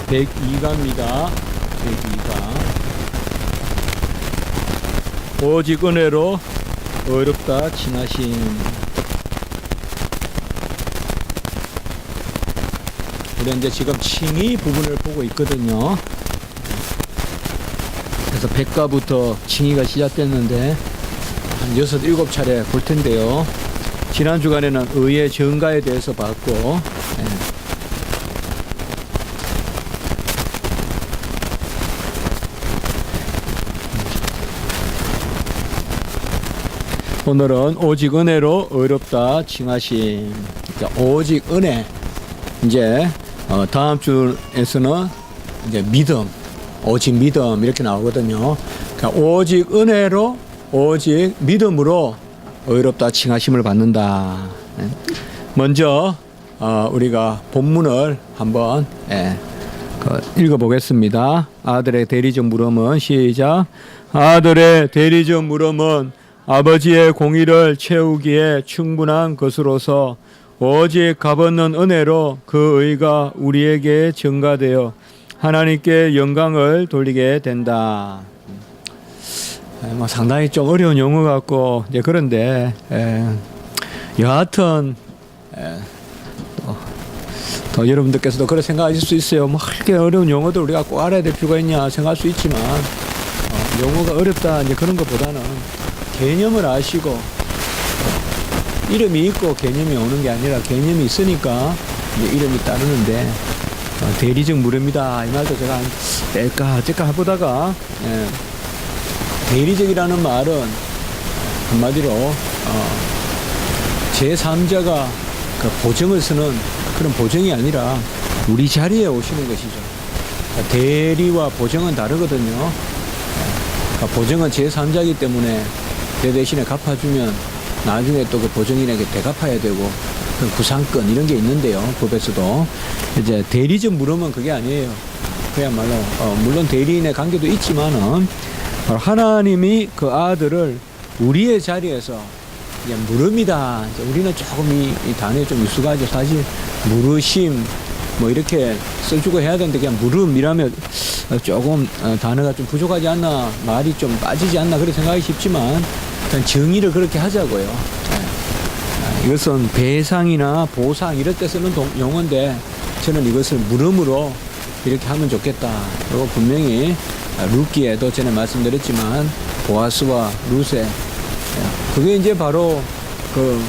102가입니다. 102가. 오직 은혜로 어렵다 칭하심. 우리 이제 지금 칭의 부분을 보고 있거든요. 그래서 100가부터 칭의가 시작됐는데 한 6, 7차례 볼 텐데요. 지난 주간에는 의의 정가에 대해서 봤고, 오늘은 오직 은혜로 어렵다 칭하심. 오직 은혜. 이제 다음 주에서는 이제 믿음, 오직 믿음 이렇게 나오거든요. 그러니까 오직 은혜로, 오직 믿음으로 의롭다 칭하심을 받는다. 먼저 우리가 본문을 한번 읽어보겠습니다. 아들의 대리적 물음은 시작. 아들의 대리적 물음은 아버지의 공의를 채우기에 충분한 것으로서 오직 값없는 은혜로 그 의가 우리에게 증가되어 하나님께 영광을 돌리게 된다. 상당히 좀 어려운 용어 같고 이제 그런데 여하튼 또 여러분들께서도 그렇게 생각하실 수 있어요. 뭐 이렇게 어려운 용어들 우리가 꼭 알아야 될 필요가 있냐 생각할 수 있지만 용어가 어렵다 이제 그런 것보다는 개념을 아시고 이름이 있고 개념이 오는 게 아니라 개념이 있으니까 이제 이름이 따르는데 대리적 물음이다 이 말도 제가 뗄까 뗄까 해보다가 대리적이라는 말은 한마디로 제3자가 그 보증을 쓰는 그런 보증이 아니라 우리 자리에 오시는 것이죠. 대리와 보증은 다르거든요. 보증은 제3자이기 때문에 내 대신에 갚아주면 나중에 또 그 보증인에게 되갚아야 되고 그 구상권 이런 게 있는데요. 법에서도 이제 대리적 물음은 그게 아니에요. 그야말로 물론 대리인의 관계도 있지만은 하나님이 그 아들을 우리의 자리에서 그냥 물음이다. 우리는 조금 이 단어에 좀 익숙하죠. 사실 물으심 뭐 이렇게 써주고 해야 되는데 그냥 물음이라면 조금 단어가 좀 부족하지 않나, 말이 좀 빠지지 않나 그렇게 생각하기 쉽지만 일단 정의를 그렇게 하자고요. 이것은 배상이나 보상 이럴 때 쓰는 용어인데 저는 이것을 물음으로 이렇게 하면 좋겠다. 그리고 분명히 룻기에도 전에 말씀드렸지만 보아스와 룻의 그게 이제 바로 그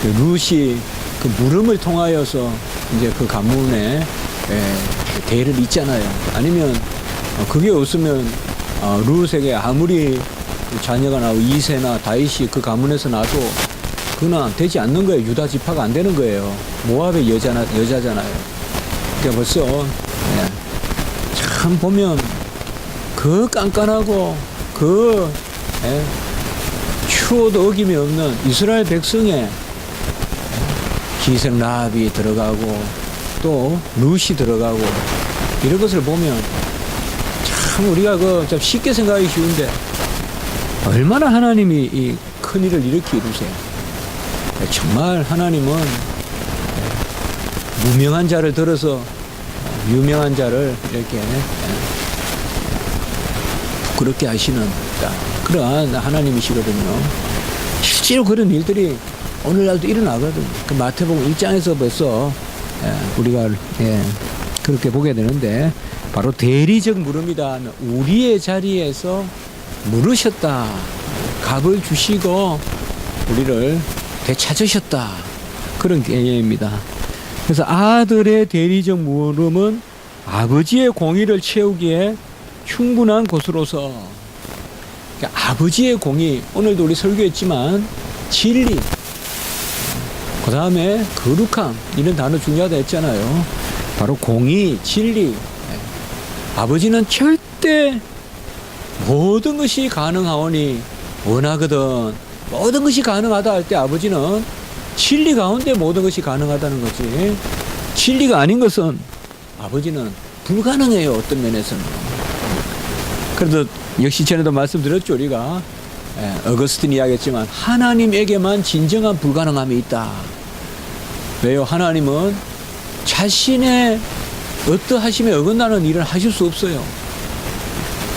룻이 그 물음을 통하여서 이제 그 가문에 대를 잇잖아요. 아니면 그게 없으면 룻에게 아무리 자녀가 나오고 이세나 다윗이 그 가문에서 나도 그나 되지 않는 거예요. 유다 지파가 안 되는 거예요. 모압의 여자잖아요. 그러니까 벌써 참 보면 그 깐깐하고 그 추호도 어김이 없는 이스라엘 백성의 기생 라합이 들어가고 또 룻이 들어가고 이런 것을 보면 참 우리가 좀 쉽게 생각하기 쉬운데 얼마나 하나님이 이 큰 일을 이렇게 이루세요. 정말 하나님은 무명한 자를 들어서 유명한 자를 이렇게 부끄럽게 하시는 그러한 하나님이시거든요. 실제로 그런 일들이 오늘날도 일어나거든요. 그 마태복음 1장에서 벌써 우리가 그렇게 보게 되는데 바로 대리적 물음이다. 우리의 자리에서 물으셨다. 값을 주시고 우리를 되찾으셨다. 그런 개념입니다. 그래서 아들의 대리적 물음은 아버지의 공의를 채우기에 충분한 곳으로서 그러니까 아버지의 공의 오늘도 우리 설교했지만 진리 그 다음에 거룩함 이런 단어 중요하다 했잖아요. 바로 공의 진리 아버지는 절대 모든 것이 가능하오니 원하거든 모든 것이 가능하다 할 때 아버지는 진리 가운데 모든 것이 가능하다는 거지. 진리가 아닌 것은 아버지는 불가능해요. 어떤 면에서는. 그래도 역시 전에도 말씀드렸죠. 우리가 어거스틴이 이야기했지만 하나님에게만 진정한 불가능함이 있다. 왜요? 하나님은 자신의 어떠하심에 어긋나는 일을 하실 수 없어요.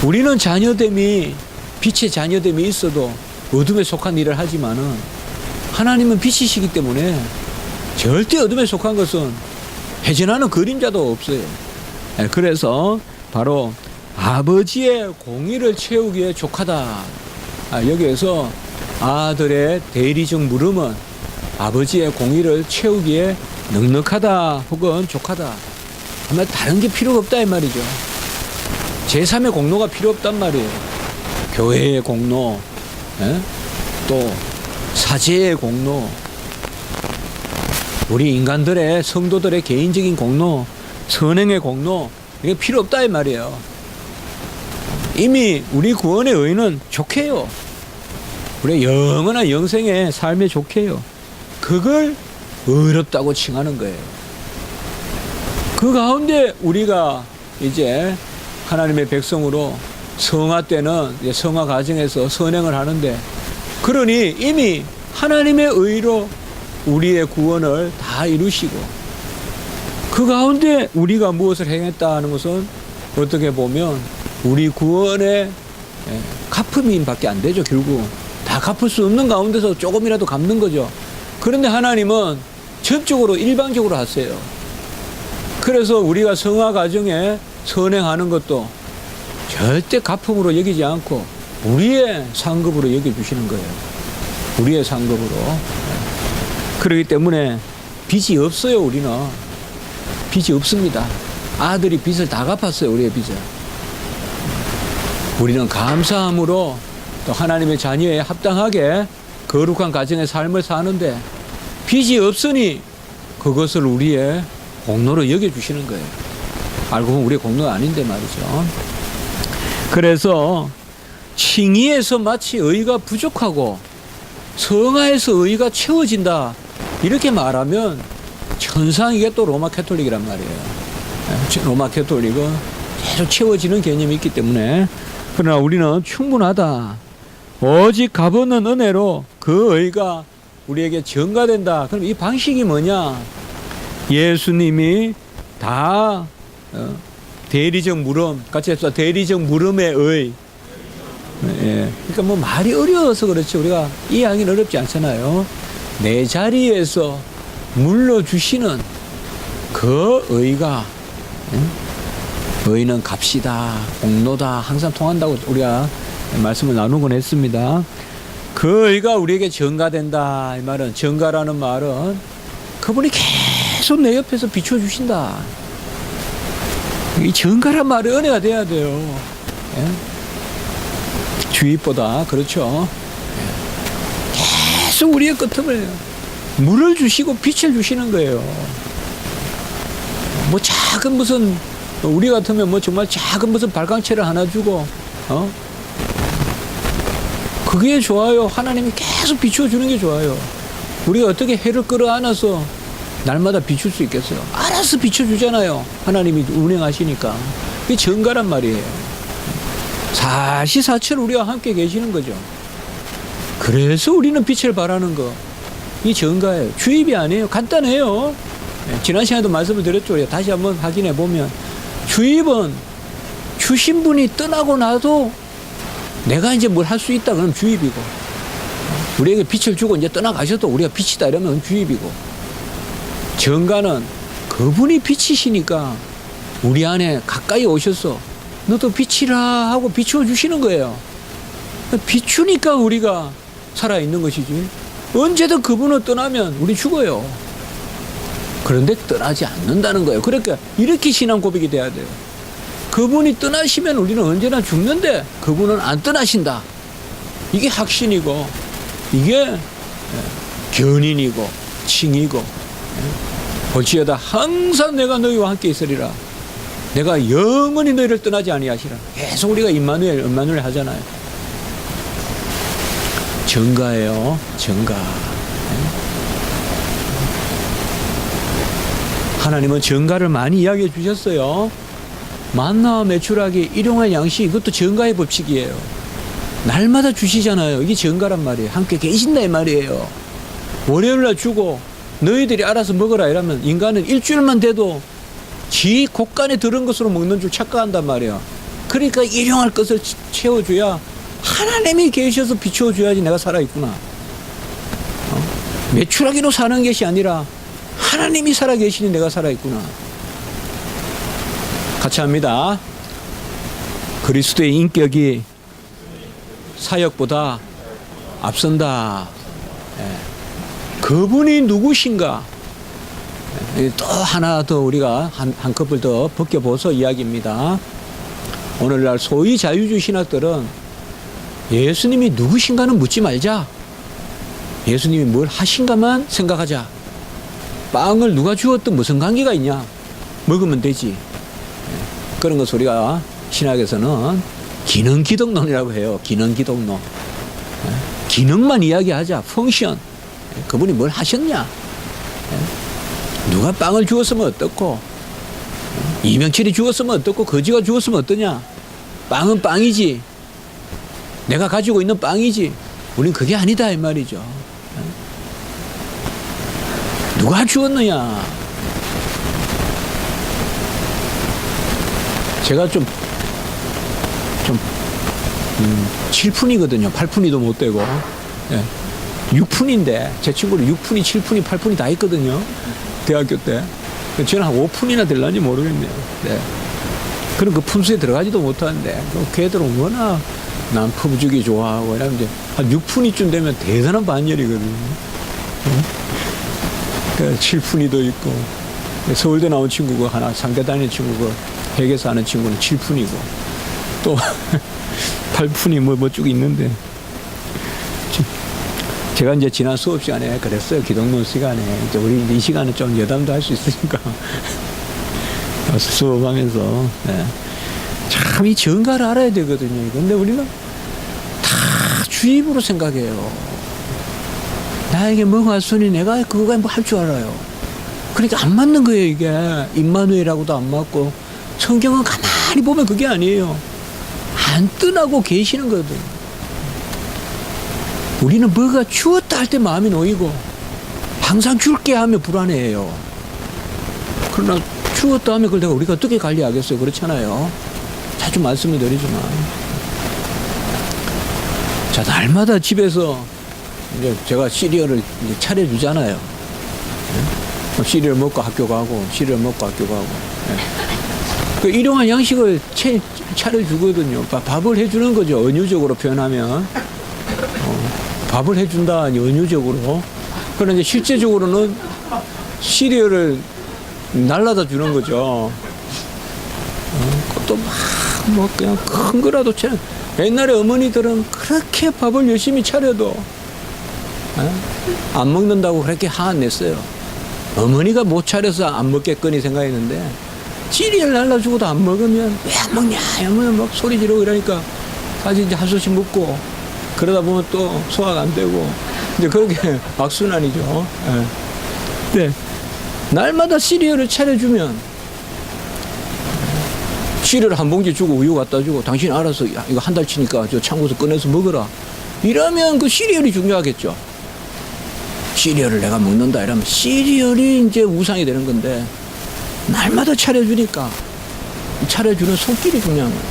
우리는 자녀됨이, 빛의 자녀됨이 있어도 어둠에 속한 일을 하지만은 하나님은 빛이시기 때문에 절대 어둠에 속한 것은 해전하는 그림자도 없어요. 그래서 바로 아버지의 공의를 채우기에 족하다. 여기에서 아들의 대리적 물음은 아버지의 공의를 채우기에 넉넉하다 혹은 족하다. 아마 다른 게 필요가 없다 이 말이죠. 제3의 공로가 필요 없단 말이에요. 교회의 공로, 또 사제의 공로, 우리 인간들의 성도들의 개인적인 공로, 선행의 공로, 이게 필요 없다 이 말이에요. 이미 우리 구원의 의는 족해요. 우리 영원한 영생의 삶에 족해요. 그걸 의롭다고 칭하는 거예요. 그 가운데 우리가 이제 하나님의 백성으로 성화 때는 성화 과정에서 선행을 하는데, 그러니 이미 하나님의 의로 우리의 구원을 다 이루시고, 그 가운데 우리가 무엇을 행했다 는 것은 어떻게 보면 우리 구원의 갚음이 밖에 안 되죠. 결국 다 갚을 수 없는 가운데서 조금이라도 갚는 거죠. 그런데 하나님은 전적으로 일방적으로 하세요. 그래서 우리가 성화 과정에 선행하는 것도 절대 갚음으로 여기지 않고 우리의 상급으로 여겨주시는 거예요. 우리의 상급으로. 그렇기 때문에 빚이 없어요. 우리는 빚이 없습니다. 아들이 빚을 다 갚았어요. 우리의 빚을. 우리는 감사함으로 또 하나님의 자녀에 합당하게 거룩한 가정의 삶을 사는데, 빚이 없으니 그것을 우리의 공로로 여겨주시는 거예요. 알고 보면 우리의 공로가 아닌데 말이죠. 그래서 칭의에서 마치 의가 부족하고 성화에서 의가 채워진다, 이렇게 말하면 천상이게 또 로마 캐톨릭이란 말이에요. 로마 캐톨릭은 계속 채워지는 개념이 있기 때문에. 그러나 우리는 충분하다. 오직 값없는 은혜로 그 의가 우리에게 전가된다. 그럼 이 방식이 뭐냐? 예수님이 다 대리적 물음, 같이 합시다. 대리적 물음의 의. 그러니까 뭐 말이 어려워서 그렇지 우리가 이해하기는 어렵지 않잖아요. 내 자리에서 물러주시는 그 의가, 의는 값이다, 공로다, 항상 통한다고 우리가 말씀을 나누곤 했습니다. 그 의가 우리에게 전가된다. 이 말은, 전가라는 말은 그분이 계속 내 옆에서 비춰주신다. 이 전가란 말이 은혜가 돼야 돼요. 주입보다. 그렇죠. 계속 우리의 끄트머리 물을 주시고 빛을 주시는 거예요. 뭐 작은 무슨, 우리 같으면 뭐 정말 작은 무슨 발광체를 하나 주고, 그게 좋아요. 하나님이 계속 비춰주는 게 좋아요. 우리가 어떻게 해를 끌어안아서 날마다 비출 수 있겠어요? 알아서 비춰주잖아요. 하나님이 운행하시니까. 그게 전가란 말이에요. 사시사철 우리와 함께 계시는 거죠. 그래서 우리는 빛을 발하는 거. 이 전가예요. 주입이 아니에요. 간단해요. 지난 시간에도 말씀을 드렸죠. 다시 한번 확인해 보면, 주입은 주신 분이 떠나고 나도 내가 이제 뭘 할 수 있다 그러면 주입이고, 우리에게 빛을 주고 이제 떠나가셔도 우리가 빛이다 이러면 주입이고, 전가는 그분이 빛이시니까 우리 안에 가까이 오셔서 너도 빛이라 하고 비추어 주시는 거예요. 비추니까 우리가 살아있는 것이지. 언제든 그분을 떠나면 우리 죽어요. 그런데 떠나지 않는다는 거예요. 그러니까 이렇게 신앙 고백이 돼야 돼요. 그분이 떠나시면 우리는 언제나 죽는데 그분은 안 떠나신다. 이게 확신이고, 이게 견인이고 칭이고, 볼지어다 항상 내가 너희와 함께 있으리라. 내가 영원히 너희를 떠나지 아니하시라. 계속 우리가 임마누엘 하잖아요. 전가예요. 전가. 하나님은 전가를 많이 이야기해 주셨어요. 만나와 메추라기, 일용할 양식, 이것도 전가의 법칙이에요. 날마다 주시잖아요. 이게 전가란 말이에요. 함께 계신다 이 말이에요. 월요일날 주고 너희들이 알아서 먹어라 이러면 인간은 일주일만 돼도 지 곳간에 들은 것으로 먹는 줄 착각한단 말이야. 그러니까 일용할 것을 채워줘야 하나님이 계셔서 비추어줘야지 내가 살아있구나. 매출하기로 사는 것이 아니라 하나님이 살아계시니 내가 살아있구나. 같이 합니다. 그리스도의 인격이 사역보다 앞선다. 그분이 누구신가? 또 하나 더 우리가 한 컵을 더 벗겨보서 이야기입니다. 오늘날 소위 자유주의 신학들은 예수님이 누구신가는 묻지 말자. 예수님이 뭘 하신가만 생각하자. 빵을 누가 주었든 무슨 관계가 있냐. 먹으면 되지. 그런 것을 우리가 신학에서는 기능기독론이라고 해요. 기능기독론. 기능만 이야기하자. 펑션. 그분이 뭘 하셨냐. 누가 빵을 주었으면 어떻고, 이명철이 주었으면 어떻고, 거지가 주었으면 어떠냐. 빵은 빵이지. 내가 가지고 있는 빵이지. 우린 그게 아니다 이 말이죠. 누가 주었느냐. 제가 좀 7푼이거든요. 8푼이도 못 되고. 6푼인데 제 친구는 6푼이, 7푼이, 8푼이 다 있거든요. 대학교 때. 저는 한 5푼이나 될런지 모르겠네요. 네. 그럼 그 품수에 들어가지도 못하는데 걔들은 워낙 난 품주기 좋아하고 이러면 이제 한 6푼이쯤 되면 대단한 반열이거든요. 7푼이도 있고 서울대 나온 친구가 하나, 상대 다니는 친구가 핵에서 하는 친구는 7푼이고 또 8푼이 뭐 쭉 있는데 제가 이제 지난 수업 시간에 그랬어요. 기독론 시간에. 이제 우리 이 시간은 좀 여담도 할 수 있으니까. 수업하면서. 네. 참 이 정가를 알아야 되거든요. 근데 우리는 다 주입으로 생각해요. 나에게 뭐가 왔으니 내가 그거가 뭐 할 줄 알아요. 그러니까 안 맞는 거예요, 이게. 임마누엘하고도 안 맞고. 성경은 가만히 보면 그게 아니에요. 안 떠나고 계시는 거거든요. 우리는 뭐가 주었다 할 때 마음이 놓이고 항상 줄게 하면 불안해해요. 그러나 주었다 하면 그걸 내가 우리가 어떻게 관리하겠어요? 그렇잖아요. 자주 말씀을 드리지만. 자, 날마다 집에서 이제 제가 시리얼을 이제 차려주잖아요. 시리얼 먹고 학교 가고, 시리얼 먹고 학교 가고. 그 일용할 양식을 차려주거든요. 밥을 해주는 거죠. 은유적으로 표현하면. 밥을 해준다, 은유적으로. 그런데 실제적으로는 시리얼을 날라다 주는 거죠. 그것도 뭐 그냥 큰 거라도 옛날에 어머니들은 그렇게 밥을 열심히 차려도 안 먹는다고 그렇게 화안 냈어요. 어머니가 못 차려서 안 먹겠거니 생각했는데 시리얼 날라주고도 안 먹으면 왜 안 먹냐 이러면 막 소리 지르고 이러니까 사실 이제 한 소씩 먹고 그러다 보면 또 소화가 안 되고 이제 그렇게 악순환이죠. 네. 날마다 시리얼을 차려주면 시리얼 한 봉지 주고 우유 갖다 주고 당신 알아서 이거 한 달치니까 저 창고에서 꺼내서 먹어라. 이러면 그 시리얼이 중요하겠죠. 시리얼을 내가 먹는다 이러면 시리얼이 이제 우상이 되는 건데 날마다 차려주니까 차려주는 손길이 중요한 거예요.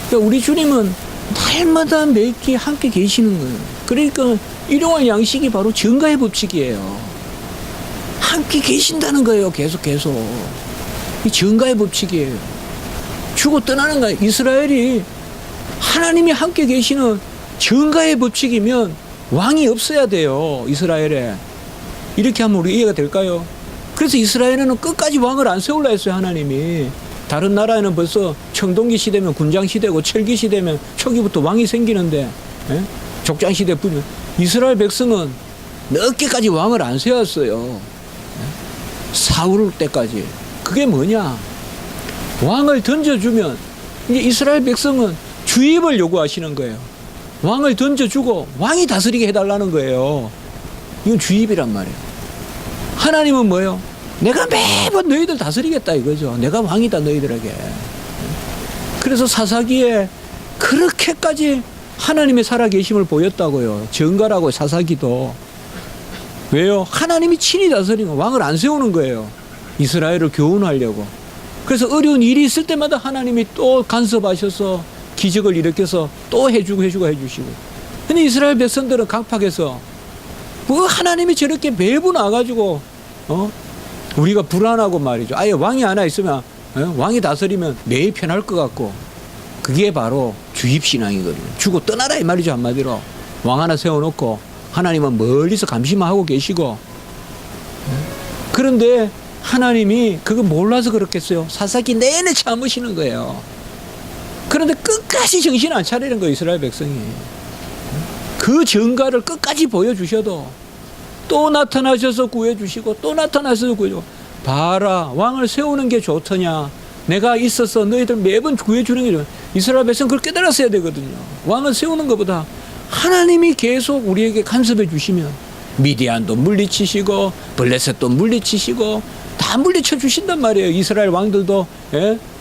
그러니까 우리 주님은 날마다 매끼 함께 계시는 거예요. 그러니까 일용할 양식이 바로 정가의 법칙이에요. 함께 계신다는 거예요. 계속. 이 정가의 법칙이에요. 주고 떠나는 거예요. 이스라엘이 하나님이 함께 계시는 정가의 법칙이면 왕이 없어야 돼요. 이스라엘에. 이렇게 하면 우리 이해가 될까요? 그래서 이스라엘에는 끝까지 왕을 안 세우려 했어요. 하나님이. 다른 나라에는 벌써 청동기 시대면 군장 시대고 철기 시대면 초기부터 왕이 생기는데 족장 시대뿐이 이스라엘 백성은 늦게까지 왕을 안 세웠어요. 사울 때까지. 그게 뭐냐? 왕을 던져주면 이제 이스라엘 백성은 주입을 요구하시는 거예요. 왕을 던져주고 왕이 다스리게 해달라는 거예요. 이건 주입이란 말이에요. 하나님은 뭐예요? 내가 매번 너희들 다스리겠다 이거죠. 내가 왕이다 너희들에게. 그래서 사사기에 그렇게까지 하나님의 살아계심을 보였다고요. 정가라고 사사기도. 왜요? 하나님이 친히 다스리는 왕을 안 세우는 거예요. 이스라엘을 교훈하려고. 그래서 어려운 일이 있을 때마다 하나님이 또 간섭하셔서 기적을 일으켜서 또 해주시고. 근데 이스라엘 백성들은 각박해서 뭐 하나님이 저렇게 매번 와가지고 우리가 불안하고 말이죠. 아예 왕이 하나 있으면 왕이 다스리면 매일 편할 것 같고, 그게 바로 주입신앙이거든요. 주고 떠나라 이 말이죠. 한마디로 왕 하나 세워놓고 하나님은 멀리서 감시만 하고 계시고. 그런데 하나님이 그거 몰라서 그렇겠어요. 사사기 내내 참으시는 거예요. 그런데 끝까지 정신 안 차리는 거예요, 이스라엘 백성이. 그 전가를 끝까지 보여주셔도 또 나타나셔서 구해주시고 또 나타나셔서 구해주고. 봐라, 왕을 세우는 게 좋더냐, 내가 있어서 너희들 매번 구해주는 게 좋아. 이스라엘 백성 그걸 깨달았어야 되거든요. 왕을 세우는 것보다 하나님이 계속 우리에게 간섭해 주시면 미디안도 물리치시고 블레셋도 물리치시고 다 물리쳐 주신단 말이에요. 이스라엘 왕들도,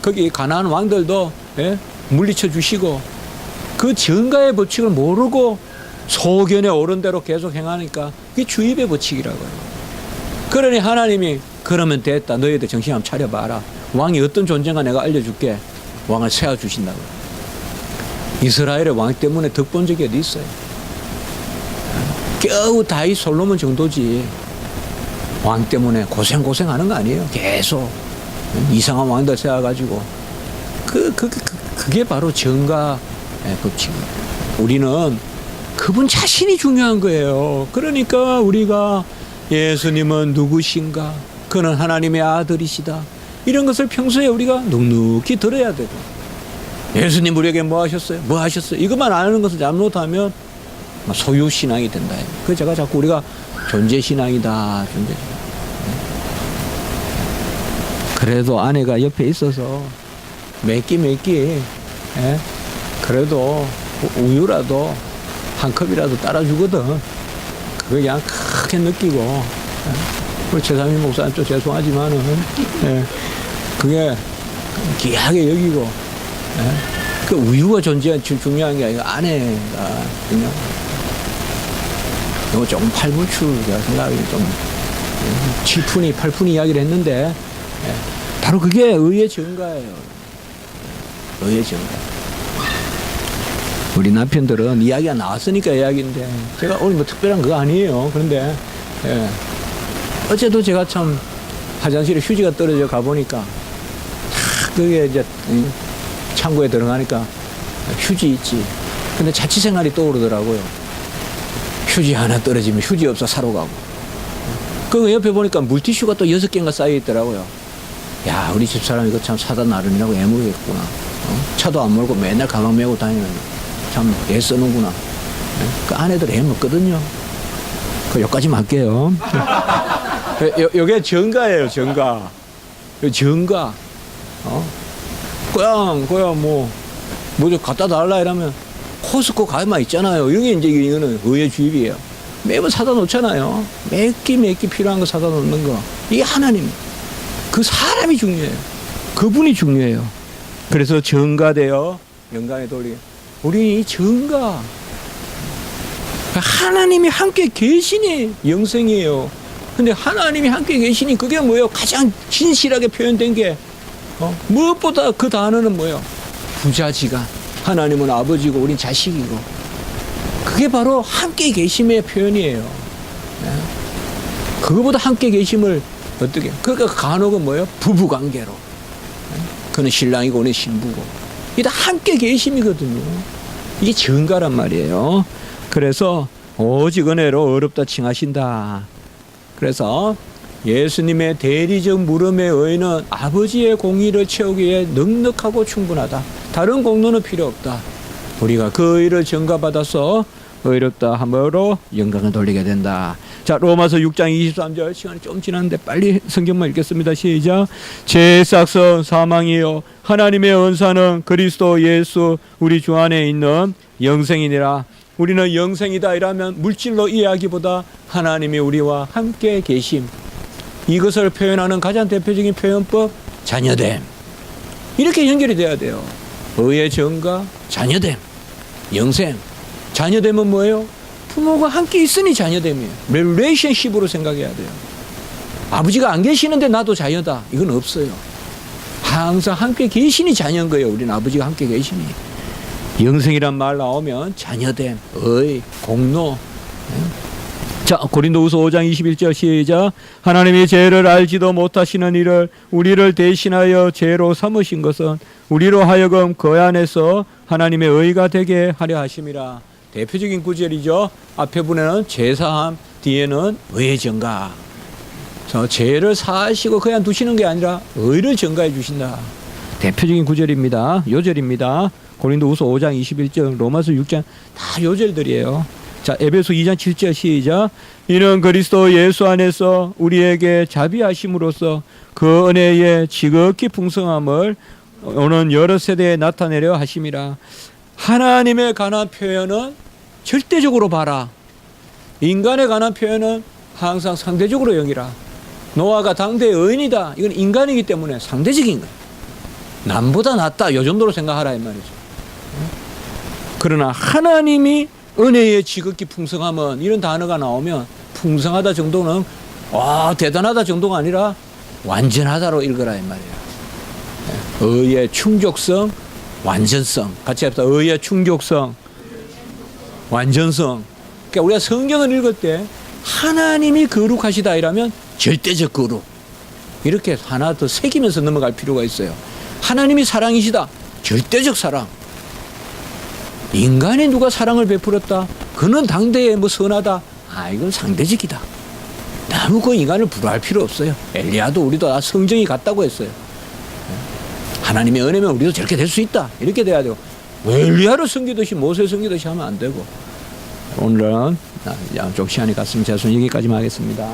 거기 가나안 왕들도 물리쳐 주시고. 그 전가의 법칙을 모르고 소견에 오른 대로 계속 행하니까 그게 주입의 법칙이라고요. 그러니 하나님이 그러면 됐다, 너희들 정신 한번 차려봐라, 왕이 어떤 존재인가 내가 알려줄게. 왕을 세워주신다고요. 이스라엘의 왕 때문에 덕 본 적이 어디 있어요? 겨우 다윗 솔로몬 정도지. 왕 때문에 고생하는 거 아니에요. 계속 이상한 왕들 세워가지고. 그게 바로 정가의 법칙입니다. 우리는 그분 자신이 중요한 거예요. 그러니까 우리가 예수님은 누구신가, 그는 하나님의 아들이시다, 이런 것을 평소에 우리가 눅눅히 들어야 되고, 예수님 우리에게 뭐 하셨어요? 뭐 하셨어요? 이것만 아는 것을 잘못하면 소유신앙이 된다. 그래서 제가 자꾸 우리가 존재신앙이다, 존재신앙. 그래도 아내가 옆에 있어서 몇 끼 그래도 우유라도 한 컵이라도 따라주거든. 그거 그냥 크게 느끼고. 우리 최상민 목사님 좀 죄송하지만은 그게 귀하게 여기고. 그 우유가 중요한 게 아니라 아내가 그냥 이거 조금 팔불출 생각이 좀 7푼이 8푼이 이야기를 했는데, 바로 그게 의의 증가예요. 의의 증가. 우리 남편들은 이야기가 나왔으니까 이야기인데, 제가 오늘 뭐 특별한 거 아니에요. 그런데 어제도 제가 참 화장실에 휴지가 떨어져 가보니까 그게 이제 창고에 들어가니까 휴지 있지. 근데 자취생활이 떠오르더라고요. 휴지 하나 떨어지면 휴지 없어 사러 가고. 그 옆에 보니까 물티슈가 또 6개인가 쌓여 있더라고요. 야, 우리 집사람 이거 참 사다 나름이라고 애물겠구나. 차도 안 몰고 맨날 가방 메고 다니는, 참 애 쓰는구나. 그 아내들 애 먹거든요. 그 여기까지만 할게요. 요게 정가예요, 정가. 정가. 그냥 뭐 좀 갖다 달라 이러면 코스코 가만 있잖아요. 이게 이제 이거는 의의 주입이에요. 매번 사다 놓잖아요. 몇 끼 필요한 거 사다 놓는 거. 이게 하나님. 그 사람이 중요해요. 그분이 중요해요. 그래서 정가되어 영광에 돌리게. 우리 이 정가. 하나님이 함께 계시니 영생이에요. 근데 하나님이 함께 계시니 그게 뭐예요? 가장 진실하게 표현된 게 무엇보다 그 단어는 뭐예요? 부자지간. 하나님은 아버지고 우린 자식이고. 그게 바로 함께 계심의 표현이에요. 그거보다 함께 계심을 어떻게? 그러니까 간혹은 뭐예요? 부부관계로. 그는 신랑이고 우리는 신부고. 이게 다 함께 계심이거든요. 이게 정가란 말이에요. 그래서 오직 은혜로 어렵다 칭하신다. 그래서 예수님의 대리적 물음의 의는 아버지의 공의를 채우기 위해 넉넉하고 충분하다. 다른 공로는 필요 없다. 우리가 그 의를 전가받아서 의롭다 함으로 영광을 돌리게 된다. 자, 로마서 6장 23절. 시간이 좀 지났는데 빨리 성경만 읽겠습니다. 시작. 제 싹선 사망이요 하나님의 은사는 그리스도 예수 우리 주 안에 있는 영생이니라. 우리는 영생이다 이라면 물질로 이해하기보다 하나님이 우리와 함께 계심, 이것을 표현하는 가장 대표적인 표현법, 자녀됨. 이렇게 연결이 돼야 돼요. 의의 정가, 자녀됨, 영생. 자녀됨은 뭐예요? 부모가 함께 있으니 자녀됨이에요. 릴레이션십으로 생각해야 돼요. 아버지가 안 계시는데 나도 자녀다. 이건 없어요. 항상 함께 계시니 자녀인 거예요. 우리는 아버지가 함께 계시니. 영생이란 말 나오면 자녀됨, 공로. 자, 고린도후서 5장 21절 시작. 하나님이 죄를 알지도 못하시는 이를 우리를 대신하여 죄로 삼으신 것은 우리로 하여금 그 안에서 하나님의 의가 되게 하려 하심이라. 대표적인 구절이죠. 앞에 분에는 죄사함, 뒤에는 의의 증가. 죄를 사하시고 그냥 두시는 게 아니라 의를 증가해 주신다. 대표적인 구절입니다. 요절입니다. 고린도후서 5장 21절, 로마서 6장 다 요절들이에요. 자, 에베소 2장 7절 시작. 이는 그리스도 예수 안에서 우리에게 자비하심으로써 그 은혜의 지극히 풍성함을 오는 여러 세대에 나타내려 하심이라. 하나님에 관한 표현은 절대적으로 봐라. 인간에 관한 표현은 항상 상대적으로 여기라. 노아가 당대의 의인이다. 이건 인간이기 때문에 상대적인 거예요. 남보다 낫다. 이 정도로 생각하라 이 말이죠. 그러나 하나님이 은혜의 지극히 풍성함은 이런 단어가 나오면 풍성하다 정도는 대단하다 정도가 아니라 완전하다로 읽으라 이 말이에요. 의의 충족성, 완전성. 같이 합시다. 의의 충족성, 완전성. 그러니까 우리가 성경을 읽을 때 하나님이 거룩하시다 이라면 절대적 거룩. 이렇게 하나 더 새기면서 넘어갈 필요가 있어요. 하나님이 사랑이시다. 절대적 사랑. 인간이 누가 사랑을 베풀었다. 그는 당대에 선하다. 이건 상대적이다. 너무 그 인간을 불화할 필요 없어요. 엘리야도 우리도 다 성정이 같다고 했어요. 하나님의 은혜면 우리도 저렇게 될 수 있다. 이렇게 돼야 되고 엘리야를 섬기듯이 모세 섬기듯이 하면 안 되고. 오늘은 좀 시간이 갔으면 제가 여기까지만 하겠습니다.